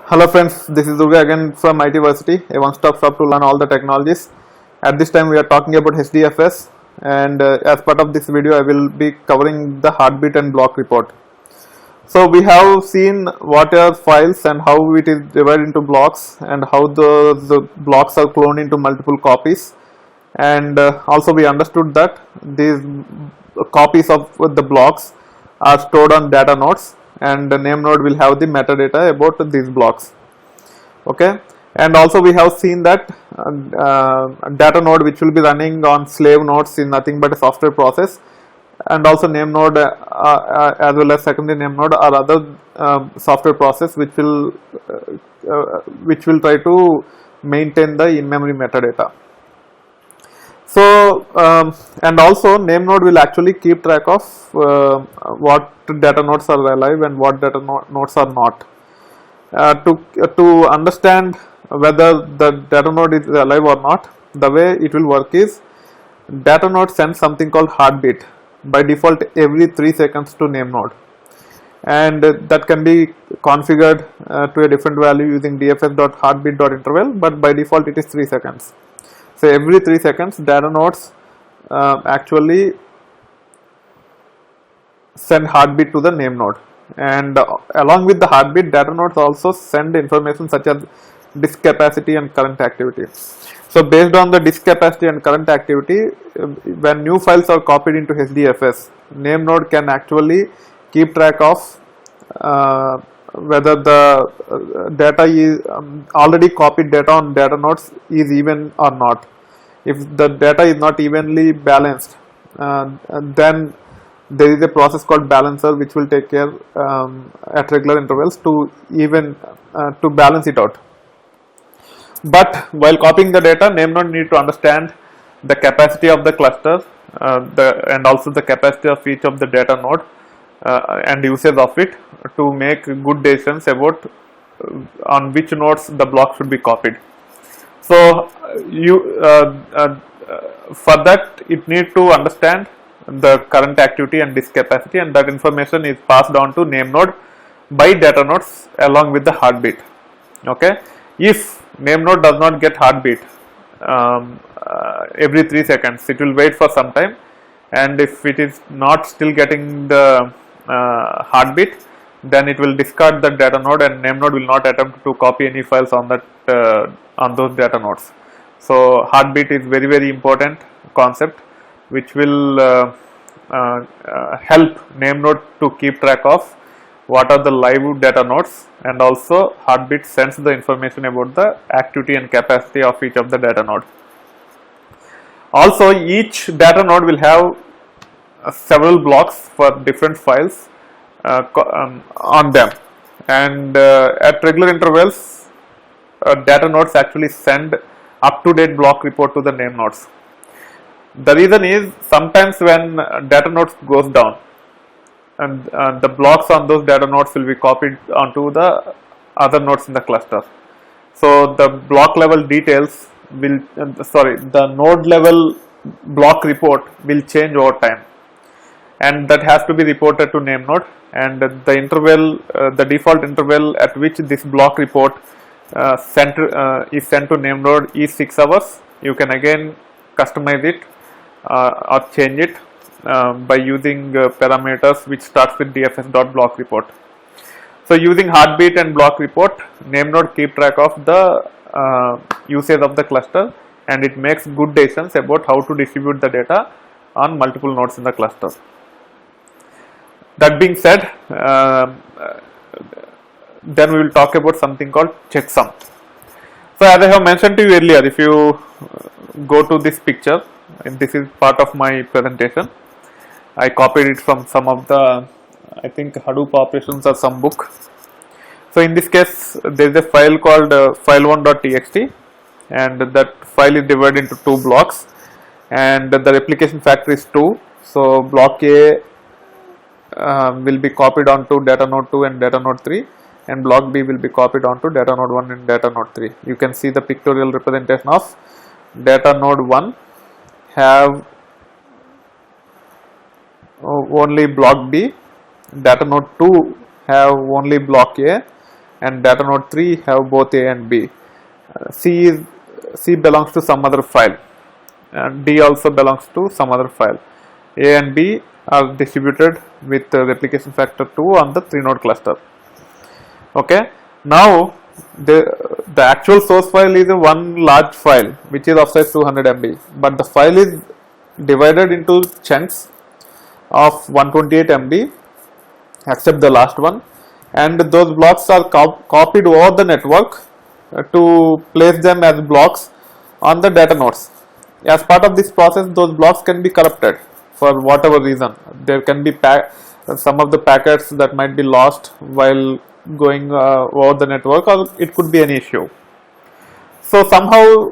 Hello friends, this is Durga again from IT Varsity, a one-stop shop to learn all the technologies. At this time we are talking about HDFS, and as part of this video I will be covering the heartbeat and block report. So we have seen what are files and how it is divided into blocks and how the blocks are cloned into multiple copies, and also we understood that these copies of the blocks are stored on data nodes, and the name node will have the metadata about these blocks. Okay, and also we have seen that data node which will be running on slave nodes is nothing but a software process, and also name node as well as secondary name node are other software process which will try to maintain the in-memory metadata. So and also name node will actually keep track of what data nodes are alive and what data nodes are not. To understand whether the data node is alive or not, the way it will work is data node sends something called heartbeat by default every 3 seconds to name node, and that can be configured to a different value using dfs.heartbeat.interval, but by default it is 3 seconds. So every 3 seconds data nodes actually send heartbeat to the name node, and along with the heartbeat data nodes also send information such as disk capacity and current activity. So based on the disk capacity and current activity, when new files are copied into HDFS, name node can actually keep track of whether the data is already copied data on data nodes is even or not. If the data is not evenly balanced, then there is a process called balancer which will take care at regular intervals to balance it out. But while copying the data, name node need to understand the capacity of the cluster and also the capacity of each of the data node and usage of it to make good decisions about on which nodes the block should be copied. So for that it need to understand the current activity and disk capacity, and that information is passed on to name node by data nodes along with the heartbeat. Okay, if name node does not get heartbeat every 3 seconds, it will wait for some time, and if it is not still getting the heartbeat, then it will discard the data node, and name node will not attempt to copy any files on that on those data nodes. So heartbeat is very important concept which will help name node to keep track of what are the live data nodes, and also heartbeat sends the information about the activity and capacity of each of the data node. Also each data node will have several blocks for different files on them, and at regular intervals data nodes actually send up-to-date block report to the name nodes. The reason is sometimes when data nodes goes down, and the blocks on those data nodes will be copied onto the other nodes in the cluster. So the block level details will the node level block report will change over time, and that has to be reported to name node, and the interval the default interval at which this block report is sent to name node is 6 hours. You can again customize it or change it by using parameters which starts with dfs.block report. So using heartbeat and block report, name node keep track of the usage of the cluster, and it makes good decisions about how to distribute the data on multiple nodes in the cluster. That being said, then we will talk about something called checksum. So as I have mentioned to you earlier, if you go to this picture, and this is part of my presentation, I copied it from some of the, I think, Hadoop operations or some book. So in this case there is a file called file1.txt, and that file is divided into 2 blocks, and the replication factor is 2. So block A will be copied onto data node 2 and data node 3, and block B will be copied onto data node 1 and data node 3. You can see the pictorial representation of data node 1 have only block B, data node 2 have only block A, and data node 3 have both A and B. C belongs to some other file, and D also belongs to some other file. A and B are distributed with replication factor 2 on the 3 node cluster. Okay, now the actual source file is a one large file which is of size 200 MB, but the file is divided into chunks of 128 MB except the last one, and those blocks are copied over the network to place them as blocks on the data nodes. As part of this process, those blocks can be corrupted for whatever reason. There can be some of the packets that might be lost while going over the network, or it could be an issue. So somehow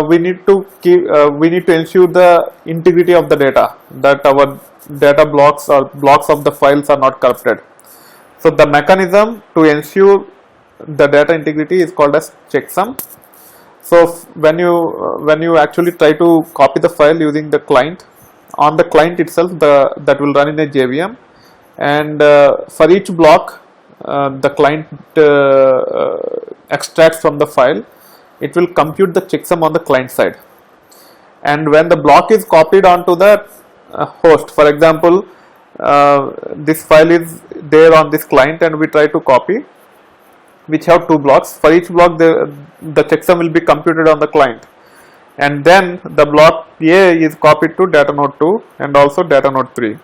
we need to ensure the integrity of the data, that our data blocks or blocks of the files are not corrupted. So the mechanism to ensure the data integrity is called as checksum. So when you actually try to copy the file using the client, on the client itself that will run in a JVM, and for each block the client extracts from the file, it will compute the checksum on the client side. And when the block is copied onto the host, for example, this file is there on this client and we try to copy, which have two blocks. For each block the checksum will be computed on the client, and then the block A is copied to data node 2 and also data node 3.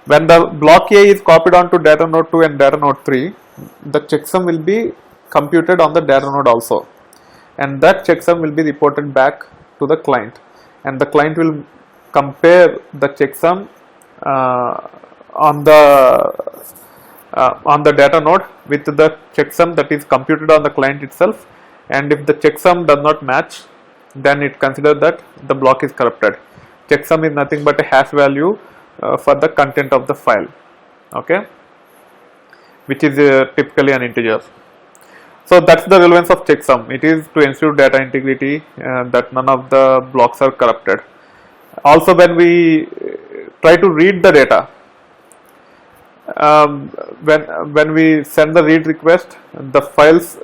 When the block A is copied onto data node 2 and data node 3, the checksum will be computed on the data node also, and that checksum will be reported back to the client, and the client will compare the checksum on the data node with the checksum that is computed on the client itself, and if the checksum does not match, then it considers that the block is corrupted. Checksum is nothing but a hash value for the content of the file, okay, which is typically an integer. So that's the relevance of checksum. It is to ensure data integrity, that none of the blocks are corrupted. Also, when we try to read the data, when we send the read request, the files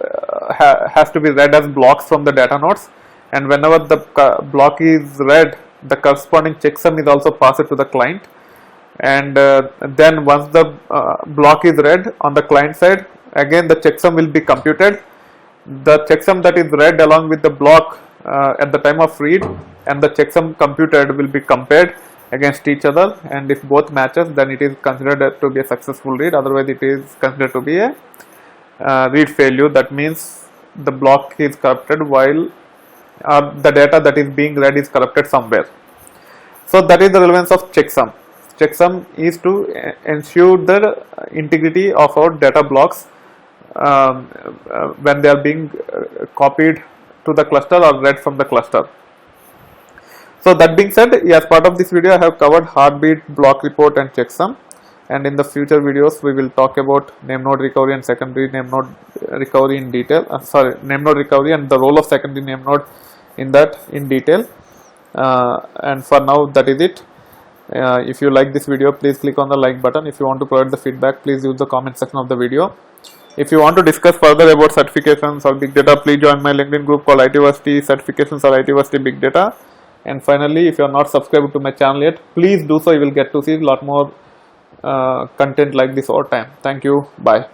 has to be read as blocks from the data nodes, and whenever the block is read, the corresponding checksum is also passed to the client, and then once the block is read on the client side, again the checksum will be computed. The checksum that is read along with the block at the time of read and the checksum computed will be compared against each other, and if both matches, then it is considered to be a successful read. Otherwise it is considered to be a read failure. That means the block is corrupted while the data that is being read is corrupted somewhere. So that is the relevance of checksum. Checksum is to ensure the integrity of our data blocks when they are being copied to the cluster or read from the cluster. So that being said, as part of this video I have covered heartbeat, block report and checksum, and in the future videos we will talk about name node recovery and secondary name node recovery in detail. Name node recovery and the role of secondary name node in that in detail. And for now, that is it. If you like this video, please click on the like button. If you want to provide the feedback, please use the comment section of the video. If you want to discuss further about certifications or big data, please join my LinkedIn group called ITversity Certifications or ITversity Big Data. And finally, if you are not subscribed to my channel yet, please do so. You will get to see a lot more content like this over time. Thank you. Bye.